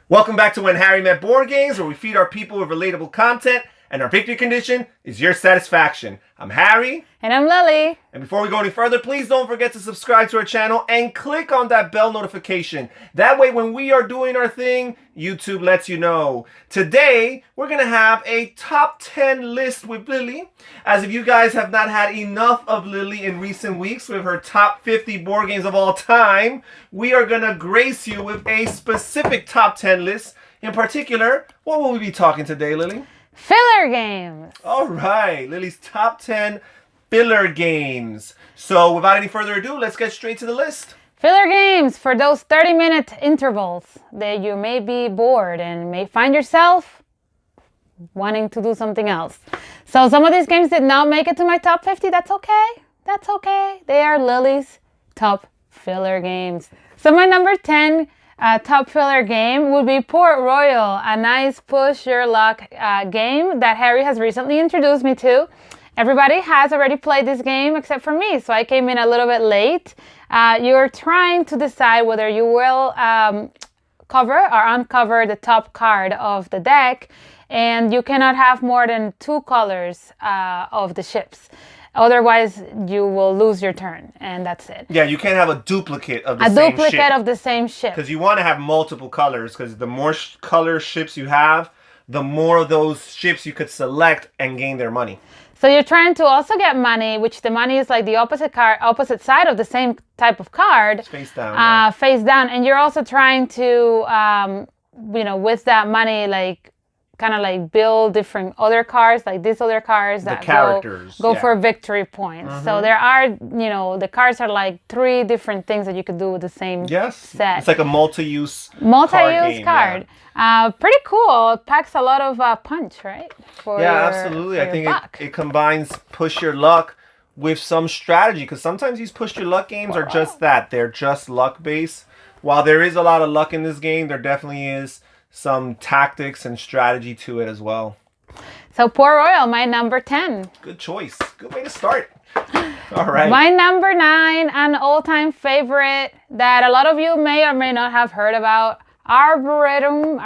Welcome back to When Harry Met Board Games, where we feed our people with relatable content, and our victory condition is your satisfaction. I'm Harry. And I'm Lily. And before we go any further, please don't forget to subscribe to our channel and click on that bell notification. That way, when we are doing our thing, YouTube lets you know. Today, we're going to have a top 10 list with Lily. As if you guys have not had enough of Lily in recent weeks with her top 50 board games of all time, we are going to grace you with a specific top 10 list. In particular, what will we be talking today, Lily? Filler games. All right, Lily's top 10 filler games. So without any further ado, let's get straight to the list. Filler games for those 30-minute intervals that you may be bored and may find yourself wanting to do something else. So some of these games did not make it to my top 50. That's okay. That's okay. They are Lily's top filler games. So my number 10 top filler game would be Port Royal, a nice push your luck game that Harry has recently introduced me to. Everybody has already played this game except for me, so I came in a little bit late. You're trying to decide whether you will cover or uncover the top card of the deck, and you cannot have more than 2 colors of the ships. Otherwise, you will lose your turn, and that's it. Yeah, you can't have a duplicate of the same ship. A duplicate of the same ship. Because you want to have multiple colors, because the more color ships you have, the more of those ships you could select and gain their money. So you're trying to also get money, which the money is like the opposite side of the same type of card. It's face down. Yeah. Face down. And you're also trying to, with that money, like, kind of like build different other cards, like these other cards that go for victory points. Mm-hmm. So there are, the cards are like 3 different things that you could do with the same set. It's like a multi-use card. Yeah. Pretty cool. It packs a lot of punch, right? Absolutely. I think it combines push your luck with some strategy, because sometimes these push your luck games are just that. They're just luck based. While there is a lot of luck in this game, there definitely is some tactics and strategy to it as well. So Port Royal, my number 10. Good choice. Good way to start. All right. My number 9, an all-time favorite that a lot of you may or may not have heard about. Arboretum.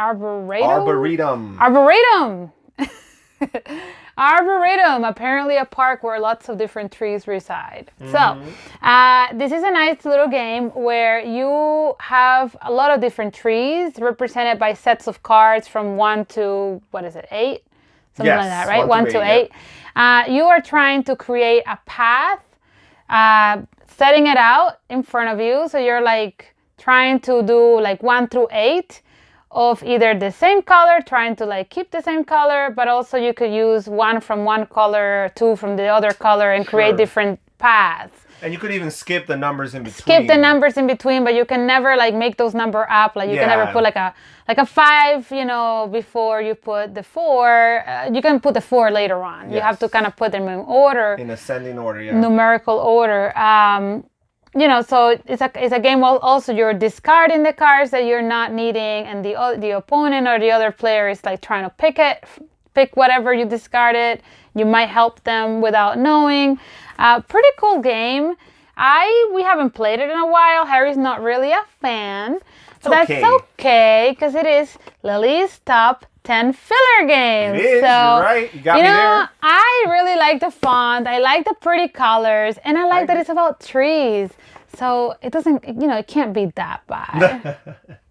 Arboretum, apparently a park where lots of different trees reside. Mm-hmm. So, this is a nice little game where you have a lot of different trees represented by sets of cards from 1 to, 8? Something like that, right? 1 to 8. You are trying to create a path, setting it out in front of you. So you're like trying to do like 1 through 8. Of either the same color, trying to like keep the same color, but also you could use 1 from one color, 2 from the other color, and create different paths. And you could even skip the numbers in between. Skip the numbers in between, but you can never like make those number up. Like you can never put like a 5, before you put the 4. You can put the 4 later on. Yes. You have to kind of put them in order. In ascending order, yeah. Numerical order. So it's a game where also you're discarding the cards that you're not needing, and the opponent or the other player is like trying to pick whatever you discarded. You might help them without knowing. Pretty cool game. We haven't played it in a while. Harry's not really a fan. But that's okay, because it is Lily's top 10 filler games. It is, you're right. You got me there. I really like the font. I like the pretty colors. And I like that it's about trees. So it doesn't, it can't be that bad.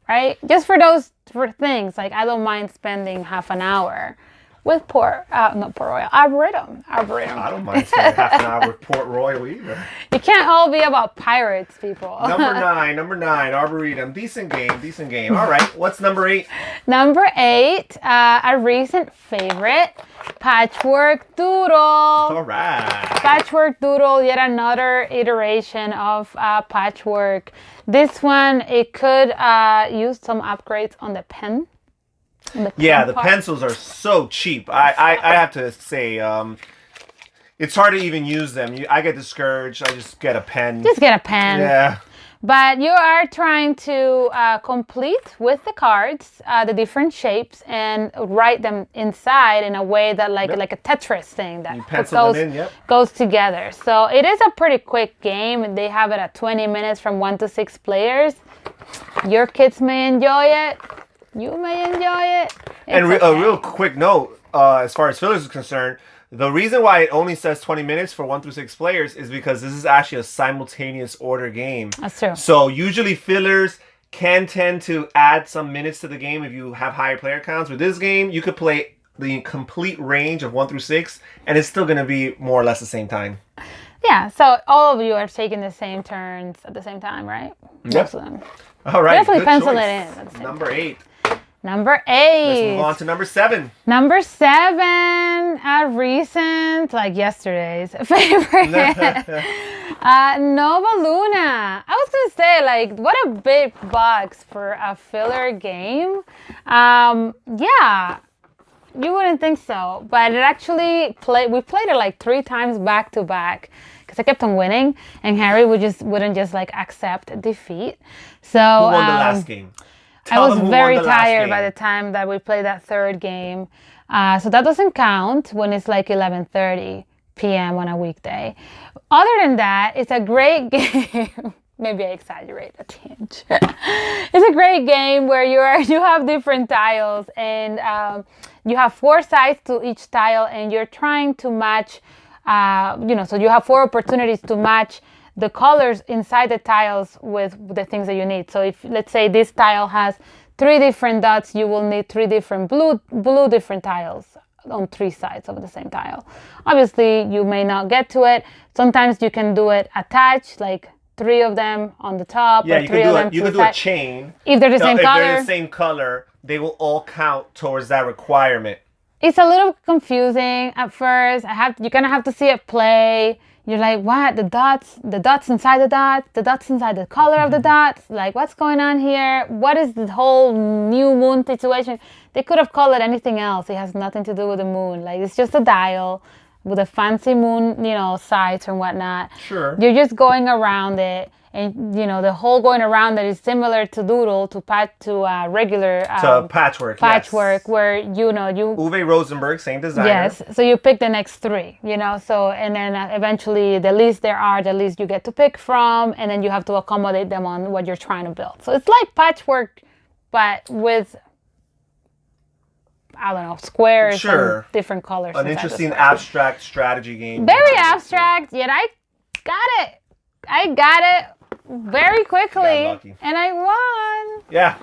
Right? Just for those things. Like, I don't mind spending half an hour with Arboretum. I don't mind spending half an hour with Port Royal either. You can't all be about pirates, people. Number 9, Arboretum. Decent game. All right, what's number 8? Number 8, a recent favorite, Patchwork Doodle. All right. Patchwork Doodle, yet another iteration of Patchwork. This one, it could use some upgrades on the pen. The pencils are so cheap. I have to say, it's hard to even use them. I get discouraged. I just get a pen. Yeah. But you are trying to complete with the cards the different shapes and write them inside in a way that like a Tetris thing that goes together. So it is a pretty quick game. They have it at 20 minutes from 1 to 6 players. Your kids may enjoy it. You may enjoy it. And It's a okay. real quick note, as far as fillers is concerned, the reason why it only says 20 minutes for 1 through 6 players is because this is actually a simultaneous order game. That's true. So usually fillers can tend to add some minutes to the game if you have higher player counts. With this game, you could play the complete range of 1 through 6, and it's still going to be more or less the same time. Yeah, so all of you are taking the same turns at the same time, right? Yep. Most of them. All right. Definitely good pencil choice. it in at the same Number 8. Number Let's 8. move on to number 7. Number 7, a recent, like yesterday's favorite. Nova Luna. I was gonna say, like, what a big box for a filler game. Yeah, you wouldn't think so, but it actually we played it like 3 times back to back because I kept on winning, and Harry wouldn't just like accept defeat. So Who won the last game? I was them who very won the last tired game. by the time that we played that third game. So that doesn't count when it's like 11:30 p.m. on a weekday. Other than that, it's a great game. Maybe I exaggerate a tinge. It's a great game where you have different tiles, and you have 4 sides to each tile, and you're trying to match, so you have 4 opportunities to match the colors inside the tiles with the things that you need. So if, let's say, this tile has 3 different dots, you will need 3 different blue different tiles on 3 sides of the same tile. Obviously, you may not get to it. Sometimes you can do it attached, like 3 of them on the top. Yeah, or you 3 can of do them it. You to can the do a side. chain. If they're the same If color. they're the same color, they will all count towards that requirement. It's a little confusing at first. You kind of have to see it play. You're like, what? The dots inside the dots inside the color of the dots. Like, what's going on here? What is the whole new moon situation? They could have called it anything else. It has nothing to do with the moon. Like, it's just a dial with a fancy moon, sights and whatnot. Sure. You're just going around it. And, the whole going around that is similar to Doodle, to regular... To Patchwork, Patchwork, yes. where, you... Uwe Rosenberg, same designer. Yes, so you pick the next 3, so, and then eventually the least the least you get to pick from, and then you have to accommodate them on what you're trying to build. So it's like Patchwork, but with, I don't know, squares Sure. and different colors. An inside the interesting square. abstract strategy game. Very abstract, yet I got it very quickly, Got lucky. and I won. Yeah.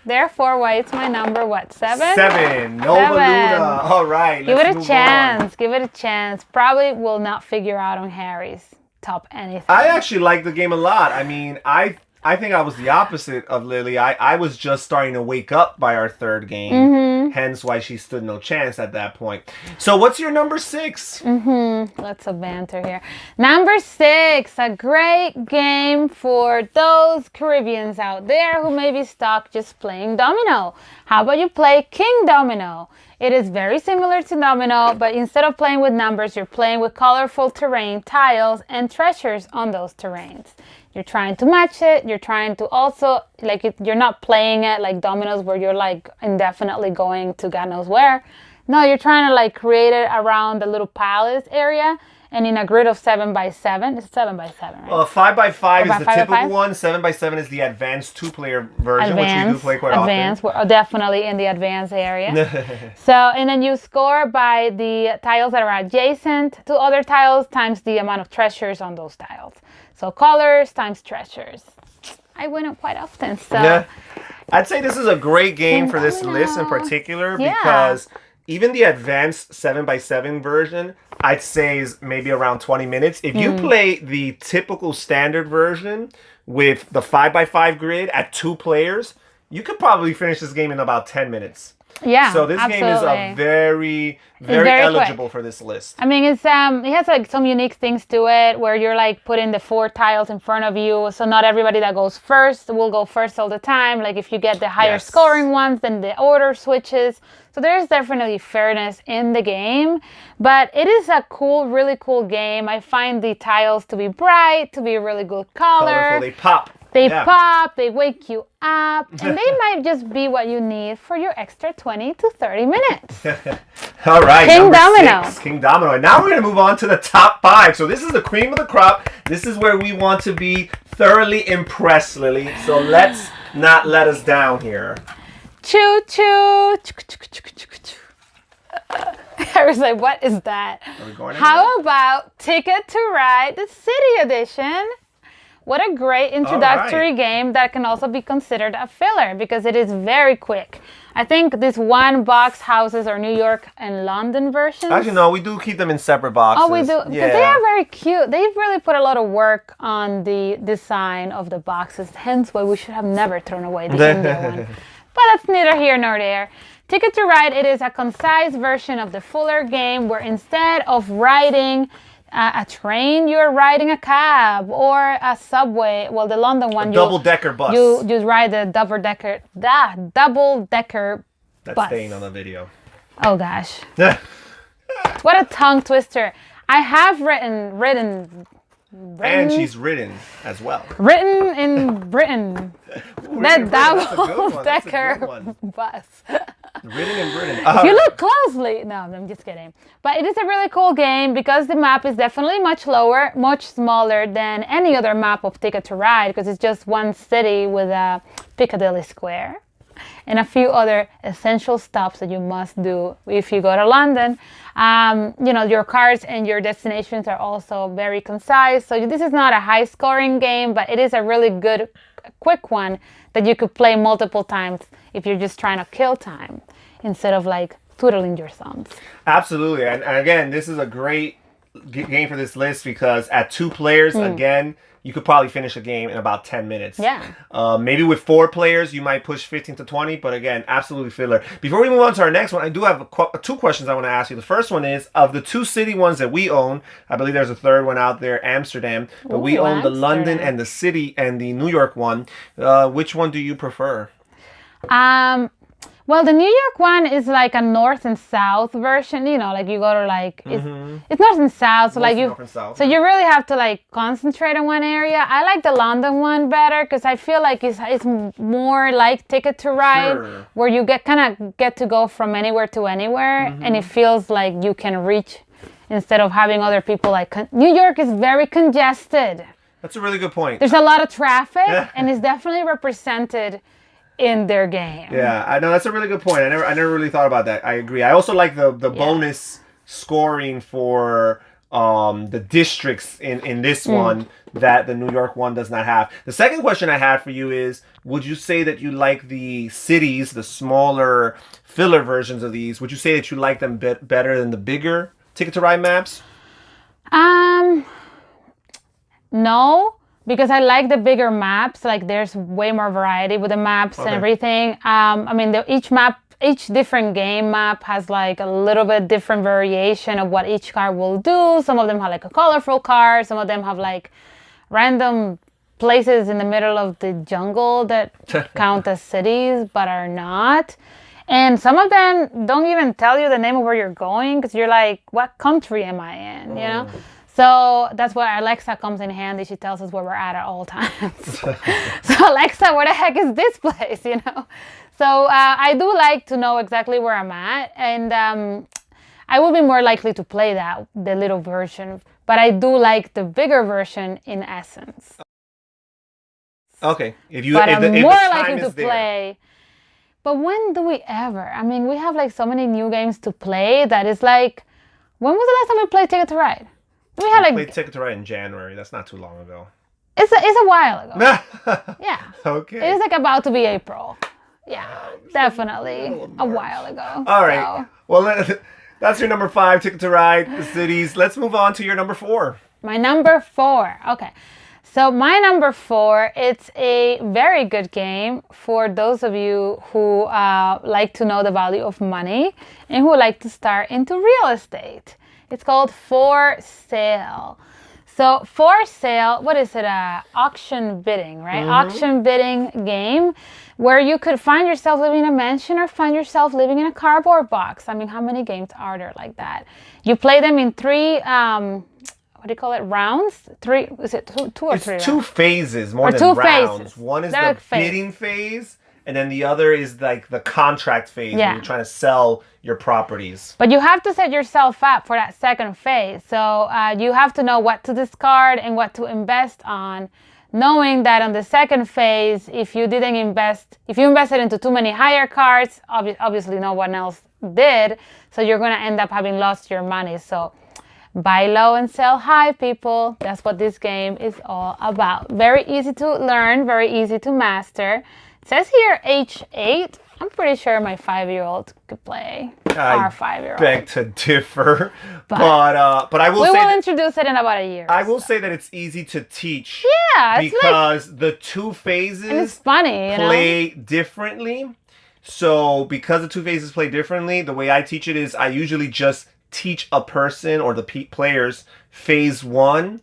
Therefore, why it's my number, what, 7? 7. Nova Luna. All right. Give let's it a move chance. on. Give it a chance. Probably will not figure out on Harry's top anything. I actually like the game a lot. I mean, I think I was the opposite of Lily. I was just starting to wake up by our 3rd game. Mm-hmm. Hence why she stood no chance at that point. So what's your number 6? Lots of banter here. Number 6, a great game for those Caribbeans out there who may be stuck just playing Domino. How about you play King Domino? It is very similar to Domino, but instead of playing with numbers, you're playing with colorful terrain, tiles, and treasures on those terrains. You're trying to match it. You're trying to also, you're not playing it like dominoes where you're like indefinitely going to God knows where. No, you're trying to create it around the little palace area and in a grid of 7x7. It's 7x7, right? Well, 5x5 is the 5x5? typical one. 7x7 is the advanced 2-player version, which we do play quite advanced. We're definitely in the advanced area. So, and then you score by the tiles that are adjacent to other tiles times the amount of treasures on those tiles. So colors times treasures. I win it quite often. So Yeah. I'd say this is a great game for this list in particular because even the advanced 7x7 version, I'd say is maybe around 20 minutes. If you play the typical standard version with the 5x5 grid at 2 players, you could probably finish this game in about 10 minutes. Yeah, So this game is a very, very eligible for this list. I mean, it has some unique things to it where you're putting the 4 tiles in front of you. So not everybody that goes first will go first all the time. Like if you get the higher scoring ones, then the order switches. So there's definitely fairness in the game, but it is a really cool game. I find the tiles to be bright, to be a really good color. Colorful, they pop. They pop, they wake you up, and they might just be what you need for your extra 20 to 30 minutes. All right, King number Domino. 6, King Domino. And now we're going to move on to the top 5. So this is the cream of the crop. This is where we want to be thoroughly impressed, Lily. So let's not let us down here. Choo choo. I was like, what is that? Are we going How about Ticket to Ride, the City Edition? What a great introductory game that can also be considered a filler because it is very quick. I think this one box houses are New York and London versions. Actually, no, we do keep them in separate boxes. Oh, we do? Because they are very cute. They've really put a lot of work on the design of the boxes, hence why we should have never thrown away the India one. But that's neither here nor there. Ticket to Ride, it is a concise version of the fuller game where instead of riding a train, you're riding a cab or a subway. Well, the London one, double-decker bus. You ride the double-decker That's bus. staying on the video. Oh gosh, what a tongue twister! I have written, and she's ridden as well. Written in Britain. That double-decker bus. Written in Britain. If you look closely, no, I'm just kidding. But it is a really cool game because the map is definitely much smaller than any other map of Ticket to Ride because it's just one city with a Piccadilly Square and a few other essential stops that you must do if you go to London. You know, your cards and your destinations are also very concise. So this is not a high-scoring game, but it is a really good, quick one that you could play multiple times if you're just trying to kill time instead of like twiddling your thumbs. Absolutely. And again, this is a great game for this list because at 2 players, again, you could probably finish a game in about 10 minutes. Yeah. Maybe with 4 players, you might push 15 to 20, but again, absolutely filler. Before we move on to our next one, I do have 2 questions I want to ask you. The first one is, of the 2 city ones that we own, I believe there's a third one out there, Amsterdam, but we own the London and the city and the New York one. Which one do you prefer? Well, the New York one is like a north and south version, you know, like you go to like, it's north and south, so like so you really have to like concentrate on one area. I like the London one better because I feel like it's more like Ticket to Ride, where you kind of get to go from anywhere to anywhere, and it feels like you can reach instead of having other people like, New York is very congested. That's a really good point. There's a lot of traffic, and it's definitely represented in their game. Yeah, I know that's a really good point. I never really thought about that. I agree. I also like the bonus scoring for the districts in this one that the New York one does not have. The second question I had for you is, would you say that you like the cities, the smaller filler versions of these? Would you say that you like them better than the bigger Ticket to Ride maps? No. Because I like the bigger maps, like there's way more variety with the maps and everything. I mean, each different game map has like a little bit different variation of what each card will do. Some of them have like a colorful card. Some of them have like random places in the middle of the jungle that count as cities, but are not. And some of them don't even tell you the name of where you're going because you're like, what country am I in, you know? So that's where Alexa comes in handy. She tells us where we're at all times. So Alexa, where the heck is this place, you know? So I do like to know exactly where I'm at. And I will be more likely to play the little version. But I do like the bigger version in essence. Okay. If I'm more likely to play. But when do we ever? I mean, we have like so many new games to play that it's like, when was the last time we played Ticket to Ride? We played Ticket to Ride in January. That's not too long ago. It's a while ago. Yeah. Okay. It's like about to be April. Yeah, definitely a while ago. All right. So. Well, that's your number 5, Ticket to Ride, the cities. Let's move on to your number 4. My number 4. Okay. So my number 4, it's a very good game for those of you who like to know the value of money and who like to start into real estate. It's called For Sale. So For Sale, what is it? Auction bidding, right? Auction bidding game where you could find yourself living in a mansion or find yourself living in a cardboard box. I mean, how many games are there like that? You play them in 3, what do you call it? Rounds? 3, is it 2 or 3 rounds? 2 phases more than rounds. One is the bidding phase. And then the other is like the contract phase where you're trying to sell your properties. But you have to set yourself up for that second phase. So you have to know what to discard and what to invest on, knowing that on the second phase, if you invested into too many higher cards, obviously no one else did, so you're going to end up having lost your money. So buy low and sell high, people. That's what this game is all about. Very easy to learn, very easy to master. It says here age 8. I'm pretty sure my 5-year-old could play. Our 5-year-old. Beg to differ, but I will say we will introduce it in about a year. I will say that it's easy to teach. Yeah, because the two phases and it's funny, play differently. So because the two phases play differently, the way I teach it is I usually just teach a person or the players phase 1.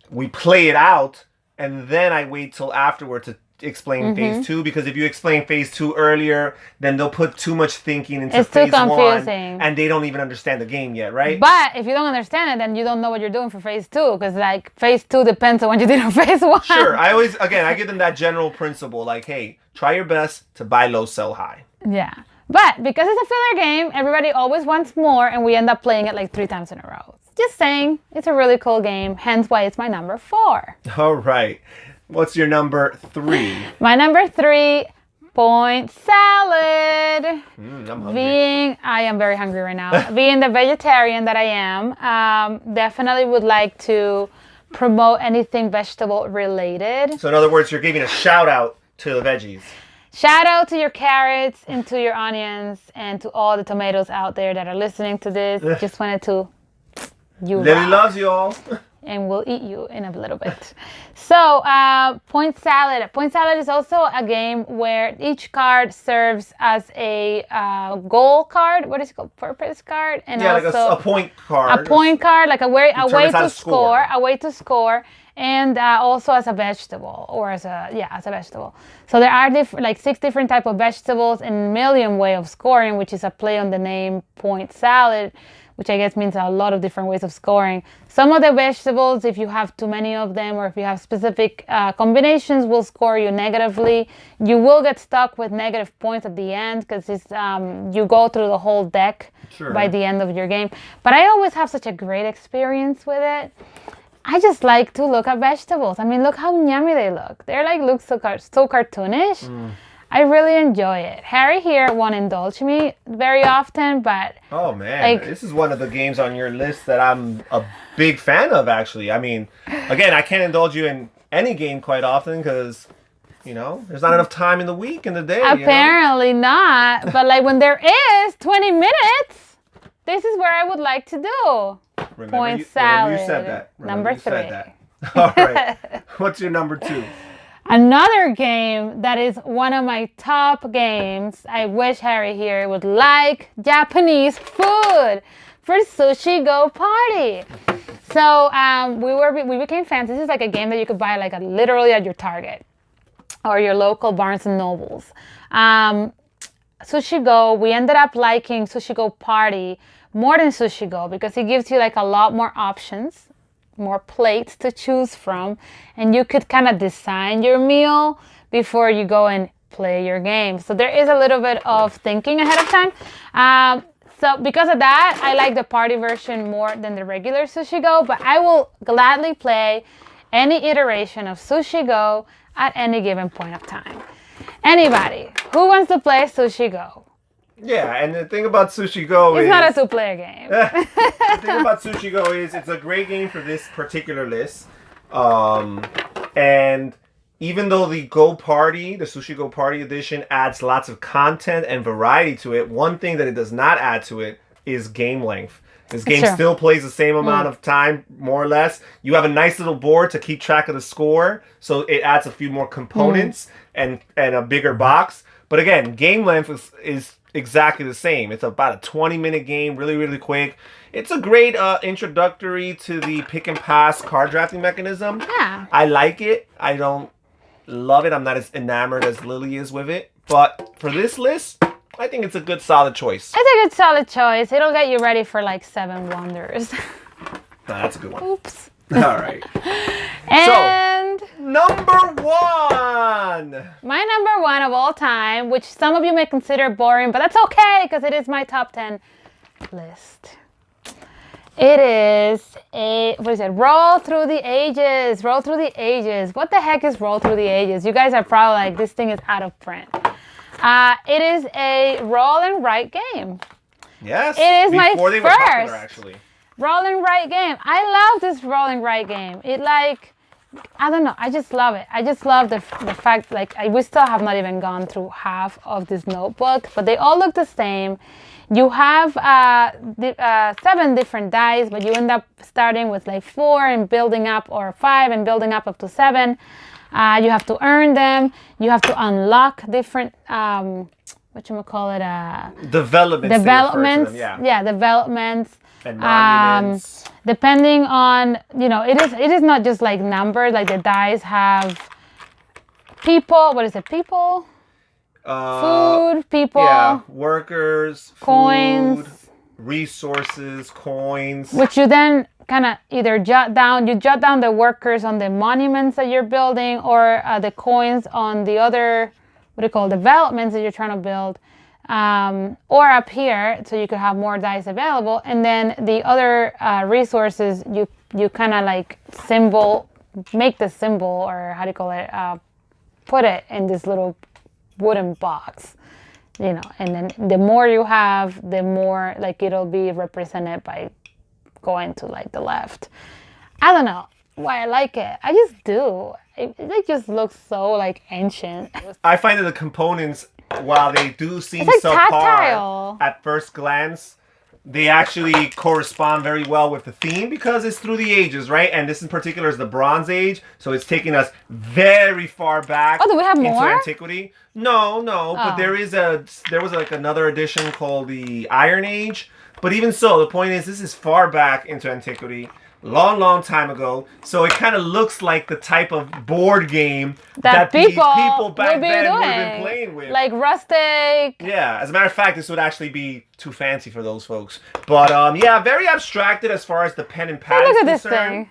We play it out, and then I wait till afterward to explain phase 2, because if you explain phase 2 earlier, then they'll put too much thinking into phase 1 and they don't even understand the game yet, right? But if you don't understand it, then you don't know what you're doing for phase 2, because like phase 2 depends on what you did on phase 1. Sure. I give them that general principle, like, hey, try your best to buy low, sell high. Yeah. But because it's a filler game, everybody always wants more, and we end up playing it like 3 times in a row. Just saying, it's a really cool game, hence why it's my number 4. All right. What's your number 3? My number 3, point salad. I'm hungry. I am very hungry right now. Being the vegetarian that I am, definitely would like to promote anything vegetable related. So in other words, you're giving a shout out to the veggies. Shout out to your carrots and to your onions and to all the tomatoes out there that are listening to this. Just wanted to Lily loves you all. And we'll eat you in a little bit. So, point salad. Point salad is also a game where each card serves as a goal card. What is it called? Purpose card. And yeah, also like a point card. A point card, like a way to score. A way to score. And also as a vegetable, or as a vegetable. So there are like 6 different type of vegetables and a million way of scoring, which is a play on the name point salad, which I guess means a lot of different ways of scoring. Some of the vegetables, if you have too many of them or if you have specific combinations, will score you negatively. You will get stuck with negative points at the end because you go through the whole deck by the end of your game. But I always have such a great experience with it. I just like to look at vegetables. I mean, look how yummy they look. They're like look so cartoonish. I really enjoy it. Harry here won't indulge me very often, but... Oh, man. This is one of the games on your list that I'm a big fan of, actually. I mean, again, I can't indulge you in any game quite often because, there's not enough time in the week, in the day. Apparently not. But, like, when there is 20 minutes, this is where I would like to do. Point salad. You said that. Number 3. All right. What's your number 2? Another game that is one of my top games, I wish Harry here would like Japanese food for Sushi Go Party. So we became fans. This is like a game that you could buy like literally at your Target or your local Barnes and Nobles. Sushi Go, we ended up liking Sushi Go Party more than Sushi Go because it gives you like a lot more options, more plates to choose from, and you could kind of design your meal before you go and play your game. So there is a little bit of thinking ahead of time. So because of that, I like the party version more than the regular Sushi Go, but I will gladly play any iteration of Sushi Go at any given point of time. Anybody who wants to play Sushi Go? Yeah, and the thing about Sushi Go is... It's not a 2-player game. The thing about Sushi Go is it's a great game for this particular list. And even though the Sushi Go Party edition adds lots of content and variety to it, one thing that it does not add to it is game length. This game still plays the same amount of time, more or less. You have a nice little board to keep track of the score, so it adds a few more components and a bigger box. But again, game length is exactly the same. It's about a 20-minute game, really, really quick. It's a great introductory to the pick and pass card drafting mechanism. Yeah. I like it. I don't love it. I'm not as enamored as Lily is with it. But for this list, I think it's a good, solid choice. It's a good, solid choice. It'll get you ready for like 7 Wonders. That's a good one. Oops. All right. And... So, number 1! My number 1 of all time, which some of you may consider boring, but that's okay because it is my top 10 list, It is a, what is it? Roll Through the Ages. Roll Through the Ages. What the heck is Roll Through the Ages? You guys are probably like, this thing is out of print. It is a roll and write game. Yes. It is my Before they were popular, actually. Roll and write game. I love this roll and write game. It like, I don't know. I just love it. I just love the fact, like, we still have not even gone through half of this notebook, but they all look the same. You have 7 different dice, but you end up starting with like 4 and building up, or 5 and building up to 7. You have to earn them. You have to unlock different, whatchamacallit, developments. Yeah, developments. And monuments. Depending on, it is not just like numbers, like the dice have people, what is it, people? Food, people. Yeah, workers, coins. Food, resources, coins. Which you then kind of either jot down the workers on the monuments that you're building, or the coins on the other, developments that you're trying to build. Or up here, so you could have more dice available. And then the other resources, you kind of like make the symbol, or how do you call it, put it in this little wooden box, and then the more you have, the more like it'll be represented by going to like the left. I don't know why I like it. I just do. It just looks so like ancient. I find that the components, while they do seem like subpar at first glance, they actually correspond very well with the theme, because it's through the ages, right? And this in particular is the Bronze Age, so it's taking us very far back. Oh, do we have into more? Antiquity. No, but there was like another edition called the Iron Age. But even so, the point is, this is far back into Antiquity. Long time ago. So it kind of looks like the type of board game that these people back then would have been playing with. Like rustic. Yeah, as a matter of fact, this would actually be too fancy for those folks. But yeah, very abstracted as far as the pen and pad is concerned. Look at this thing.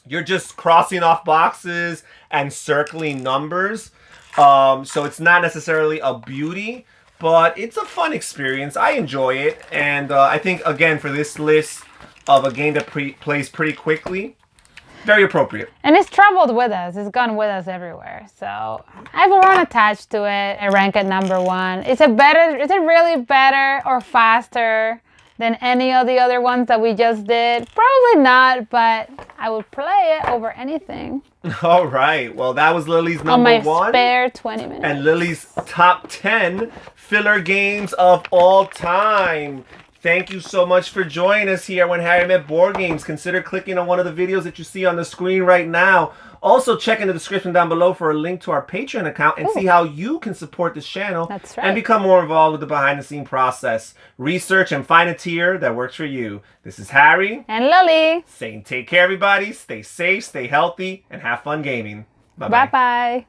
You're just crossing off boxes and circling numbers. So it's not necessarily a beauty, but it's a fun experience. I enjoy it. And I think, again, for this list of a game that plays pretty quickly, very appropriate. And it's traveled with us. It's gone with us everywhere. So I have a run attached to it. I rank it number 1. Is it really better or faster than any of the other ones that we just did? Probably not, but I would play it over anything. All right. Well, that was Lily's number 1. On my spare 20 minutes. And Lily's top 10 filler games of all time. Thank you so much for joining us here When Harry Met Board Games. Consider clicking on one of the videos that you see on the screen right now. Also, check in the description down below for a link to our Patreon account and see how you can support this channel. That's right. And become more involved with the behind-the-scenes process. Research and find a tier that works for you. This is Harry. And Lily. Saying take care, everybody. Stay safe, stay healthy, and have fun gaming. Bye-bye. Bye-bye.